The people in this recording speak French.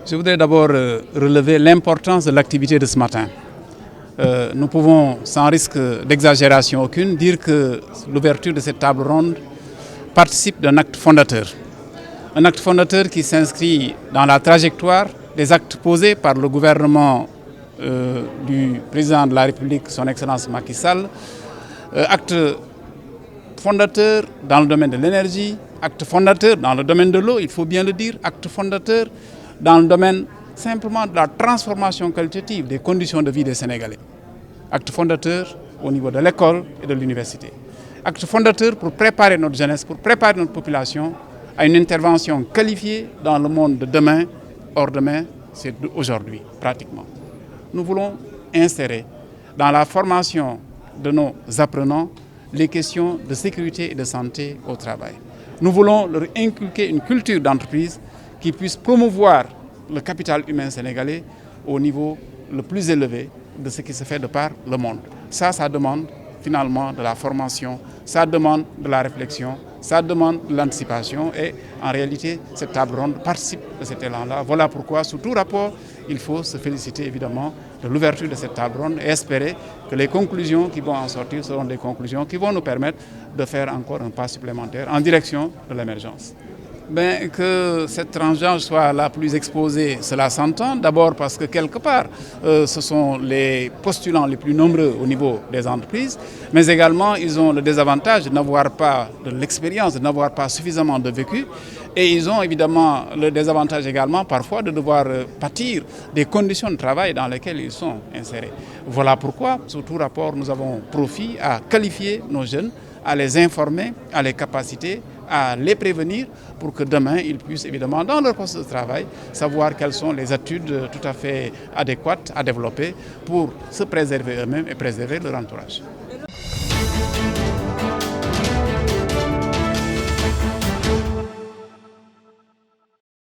Je voudrais d'abord relever l'importance de l'activité de ce matin. Nous pouvons, sans risque d'exagération aucune, dire que l'ouverture de cette table ronde participe d'un acte fondateur. Un acte fondateur qui s'inscrit dans la trajectoire des actes posés par le gouvernement du président de la République, son Excellence Macky Sall. Acte fondateur dans le domaine de l'énergie, acte fondateur dans le domaine de l'eau, il faut bien le dire, acte fondateur dans le domaine simplement de la transformation qualitative des conditions de vie des Sénégalais. Acte fondateur au niveau de l'école et de l'université. Acte fondateur pour préparer notre jeunesse, pour préparer notre population à une intervention qualifiée dans le monde de demain. Or demain, c'est aujourd'hui pratiquement. Nous voulons insérer dans la formation de nos apprenants les questions de sécurité et de santé au travail. Nous voulons leur inculquer une culture d'entreprise qui puisse promouvoir le capital humain sénégalais au niveau le plus élevé de ce qui se fait de par le monde. Ça demande finalement de la formation, ça demande de la réflexion, ça demande de l'anticipation et en réalité cette table ronde participe de cet élan-là. Voilà pourquoi sous tout rapport, il faut se féliciter évidemment de l'ouverture de cette table ronde et espérer que les conclusions qui vont en sortir seront des conclusions qui vont nous permettre de faire encore un pas supplémentaire en direction de l'émergence. Que cette tranche soit la plus exposée, cela s'entend. D'abord parce que quelque part, ce sont les postulants les plus nombreux au niveau des entreprises, mais également ils ont le désavantage de n'avoir pas de l'expérience, de n'avoir pas suffisamment de vécu. Et ils ont évidemment le désavantage également parfois de devoir pâtir des conditions de travail dans lesquelles ils sont insérés. Voilà pourquoi, sous tout rapport, nous avons profit à qualifier nos jeunes, à les informer, à les capaciter, à les prévenir pour que demain, ils puissent évidemment, dans leur poste de travail, savoir quelles sont les attitudes tout à fait adéquates à développer pour se préserver eux-mêmes et préserver leur entourage.